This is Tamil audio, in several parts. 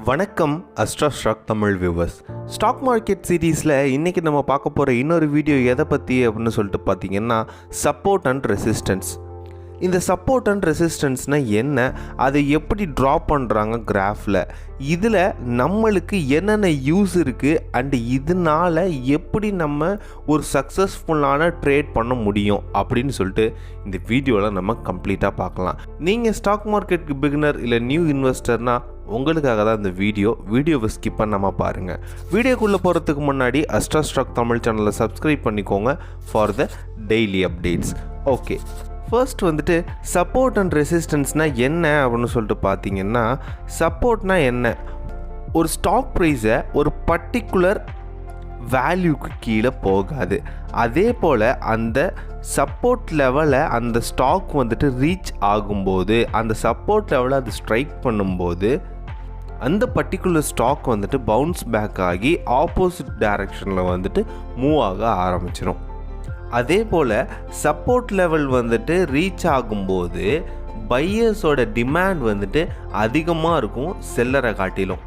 வணக்கம் astra stock Tamil viewers. Stock market சீரீஸில் இன்றைக்கி நம்ம பார்க்க போகிற இன்னொரு வீடியோ எதை பற்றி அப்படின்னு சொல்லிட்டு பார்த்தீங்கன்னா சப்போர்ட் அண்ட் ரெசிஸ்டன்ஸ். இந்த சப்போர்ட் அண்ட் ரெசிஸ்டன்ஸ்னால் என்ன, அதை எப்படி ட்ரா பண்ணுறாங்க கிராஃபில், இதில் நம்மளுக்கு என்னென்ன யூஸ் இருக்குது அண்டு இதனால் எப்படி நம்ம ஒரு சக்ஸஸ்ஃபுல்லான ட்ரேட் பண்ண முடியும் அப்படின்னு சொல்லிட்டு இந்த வீடியோவில் நம்ம கம்ப்ளீட்டாக பார்க்கலாம். நீங்கள் ஸ்டாக் மார்க்கெட்டுக்கு பிகினர் இல்லை நியூ இன்வெஸ்டர்னால் உங்களுக்காக தான் இந்த வீடியோவை ஸ்கிப் பண்ணாமல் பாருங்கள். வீடியோக்குள்ளே போகிறதுக்கு முன்னாடி அஸ்ட்ரா ஸ்டாக் தமிழ் சேனலை சப்ஸ்கிரைப் பண்ணிக்கோங்க for the daily updates. Okay, first வந்துட்டு சப்போர்ட் அண்ட் ரெசிஸ்டன்ஸ்னால் என்ன அப்படின்னு சொல்லிட்டு பார்த்தீங்கன்னா, சப்போர்ட்னால் என்ன, ஒரு ஸ்டாக் ப்ரைஸை ஒரு பர்டிகுலர் வேல்யூக்கு கீழே போகாது. அதே போல் அந்த சப்போர்ட் லெவலை அந்த ஸ்டாக் வந்துட்டு ரீச் ஆகும்போது, அந்த சப்போர்ட் லெவலை அது ஸ்ட்ரைக் பண்ணும்போது அந்த பர்டிகுலர் ஸ்டாக் வந்துட்டு பவுன்ஸ் பேக் ஆகி ஆப்போசிட் டைரக்ஷனில் வந்துட்டு மூவ் ஆக ஆரம்பிச்சிடும். அதே போல் சப்போர்ட் லெவல் வந்துட்டு ரீச் ஆகும்போது பையர்ஸோட டிமாண்ட் வந்துட்டு அதிகமாக இருக்கும் செல்லரை காட்டிலும்.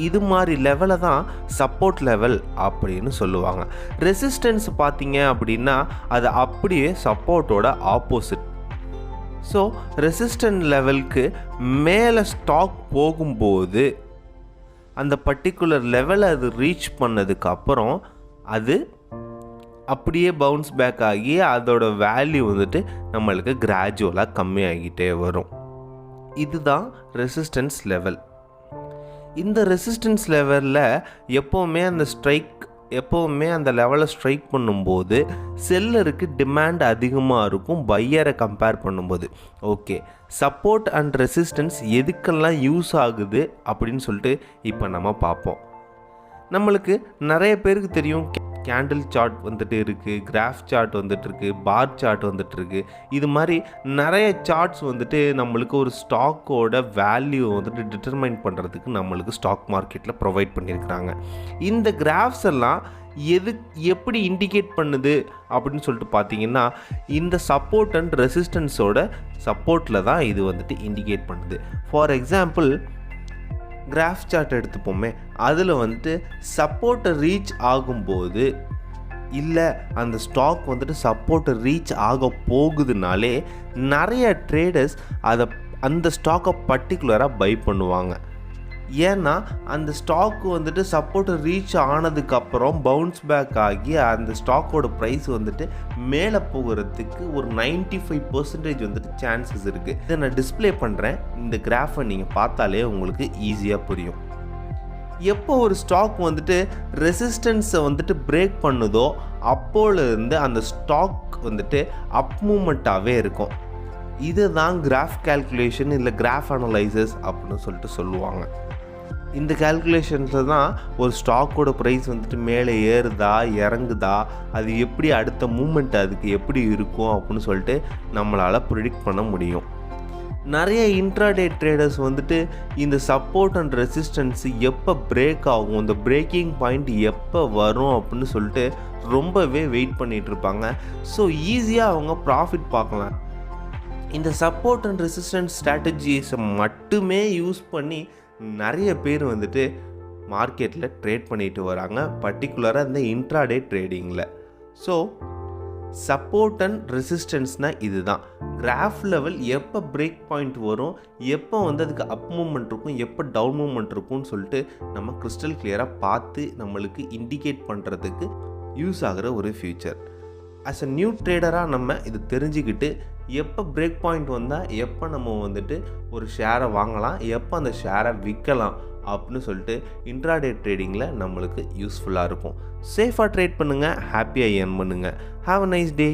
இது மாதிரி லெவலை தான் சப்போர்ட் லெவல் அப்படின்னு சொல்லுவாங்க. ரெசிஸ்டன்ஸ் பார்த்தீங்க அப்படின்னா அது அப்படியே சப்போர்ட்டோட ஆப்போசிட். ஸோ ரெசிஸ்டன்ட் லெவலுக்கு மேலே ஸ்டாக் போகும்போது அந்த பர்டிகுலர் லெவலை அது ரீச் பண்ணதுக்கப்புறம் அது அப்படியே பவுன்ஸ் பேக் ஆகி அதோட வேல்யூ வந்துட்டு நம்மளுக்கு கிராஜுவலாக கம்மியாகிட்டே வரும். இதுதான் ரெசிஸ்டன்ஸ் லெவல். இந்த ரெசிஸ்டன்ஸ் லெவலில் எப்போவுமே அந்த லெவலை ஸ்ட்ரைக் பண்ணும்போது செல்லருக்கு டிமாண்ட் அதிகமாக இருக்கும் பையரை கம்பேர் பண்ணும்போது. ஓகே, சப்போர்ட் அண்ட் ரெசிஸ்டன்ஸ் எதுக்கெல்லாம் யூஸ் ஆகுது அப்படின்னு சொல்லிட்டு இப்போ நம்ம பார்ப்போம். நம்மளுக்கு நிறைய பேருக்கு தெரியும், கேண்டில் சார்ட் வந்துட்டு இருக்குது, கிராஃப் சார்ட் வந்துட்டு இருக்குது, பார் சார்ட் வந்துட்டு இருக்குது. இது மாதிரி நிறைய சார்ட்ஸ் வந்துட்டு நம்மளுக்கு ஒரு ஸ்டாக்கோட வேல்யூ வந்துட்டு டிட்டர்மைன் பண்ணுறதுக்கு நம்மளுக்கு ஸ்டாக் மார்க்கெட்டில் ப்ரொவைட் பண்ணியிருக்கிறாங்க. இந்த கிராஃப்ஸ் எல்லாம் எப்படி இண்டிகேட் பண்ணுது அப்படின்னு சொல்லிட்டு பார்த்தீங்கன்னா, இந்த சப்போர்ட் அண்ட் ரெசிஸ்டன்ஸோட சப்போர்ட்டில் தான் இது வந்துட்டு இண்டிகேட் பண்ணுது. ஃபார் எக்ஸாம்பிள் கிராஃப் சார்ட் எடுத்துப்போமே, அதில் வந்துட்டு சப்போர்ட்டை ரீச் ஆகும்போது இல்லை அந்த ஸ்டாக் வந்துட்டு சப்போர்ட்டை ரீச் ஆக போகுதுனாலே நிறைய ட்ரேடர்ஸ் அந்த ஸ்டாக்கை பர்டிகுலராக பை பண்ணுவாங்க. ஏன்னா அந்த ஸ்டாக்கு வந்துட்டு சப்போர்ட்டை ரீச் ஆனதுக்கப்புறம் பவுன்ஸ் பேக் ஆகி அந்த ஸ்டாக்கோட ப்ரைஸ் வந்துட்டு மேலே போகிறதுக்கு ஒரு 95% வந்துட்டு சான்சஸ் இருக்குது. இதை நான் டிஸ்பிளே பண்ணுறேன், இந்த கிராஃபை நீங்கள் பார்த்தாலே உங்களுக்கு ஈஸியாக புரியும். எப்போ ஒரு ஸ்டாக் வந்துட்டு ரெசிஸ்டன்ஸை வந்துட்டு பிரேக் பண்ணுதோ அப்போலேருந்து அந்த ஸ்டாக் வந்துட்டு அப் மூமெண்ட்டாகவே இருக்கும். இதுதான் கிராஃப் கால்குலேஷன் இல்லை கிராஃப் அனலைசஸ் அப்படின்னு சொல்லிட்டு சொல்லுவாங்க. இந்த கால்குலேஷன்ஸில் தான் ஒரு ஸ்டாக்கோட ப்ரைஸ் வந்துட்டு மேலே ஏறுதா இறங்குதா, அது எப்படி அடுத்த மூமெண்ட் அதுக்கு எப்படி இருக்கும் அப்படின்னு சொல்லிட்டு நம்மளால் ப்ரிடிக்ட் பண்ண முடியும். நிறைய இன்ட்ராடே ட்ரேடர்ஸ் வந்துட்டு இந்த சப்போர்ட் அண்ட் ரெசிஸ்டன்ஸ் எப்போ பிரேக் ஆகும், இந்த பிரேக்கிங் பாயிண்ட் எப்போ வரும் அப்படின்னு சொல்லிட்டு ரொம்பவே வெயிட் பண்ணிகிட்டு இருப்பாங்க. ஸோ ஈஸியாக அவங்க ப்ராஃபிட் பார்க்கலாம். இந்த சப்போர்ட் அண்ட் ரெசிஸ்டன்ஸ் ஸ்ட்ராட்டஜிஸை மட்டுமே யூஸ் பண்ணி நிறைய பேர் வந்துட்டு மார்க்கெட்டில் ட்ரேட் பண்ணிட்டு வராங்க, பர்டிகுலராக இந்த இன்ட்ராடே ட்ரேடிங்கில். ஸோ சப்போர்ட் அண்ட் ரெசிஸ்டன்ஸ்னால் இதுதான். கிராஃப் லெவல் எப்போ பிரேக் பாயிண்ட் வரும், எப்போ வந்து அதுக்கு அப் மூமெண்ட் இருக்கும், எப்போ டவுன் மூமெண்ட் இருக்கும்னு சொல்லிட்டு நம்ம கிறிஸ்டல் கிளியராக பார்த்து நம்மளுக்கு இண்டிகேட் பண்ணுறதுக்கு யூஸ் ஆகிற ஒரு ஃபியூச்சர். ஆஸ் அ நியூ ட்ரேடராக நம்ம இது தெரிஞ்சுக்கிட்டு எப்போ பிரேக் பாயிண்ட் வந்தால் எப்போ நம்ம வந்துட்டு ஒரு ஷேரை வாங்கலாம், எப்போ அந்த ஷேரை விற்கலாம் அப்படின்னு சொல்லிட்டு இன்ட்ராடே ட்ரேடிங்கில் நம்மளுக்கு யூஸ்ஃபுல்லாக இருக்கும். சேஃபாக ட்ரேட் பண்ணுங்கள், ஹாப்பியாக ஏர்ன் பண்ணுங்கள். Have a nice day.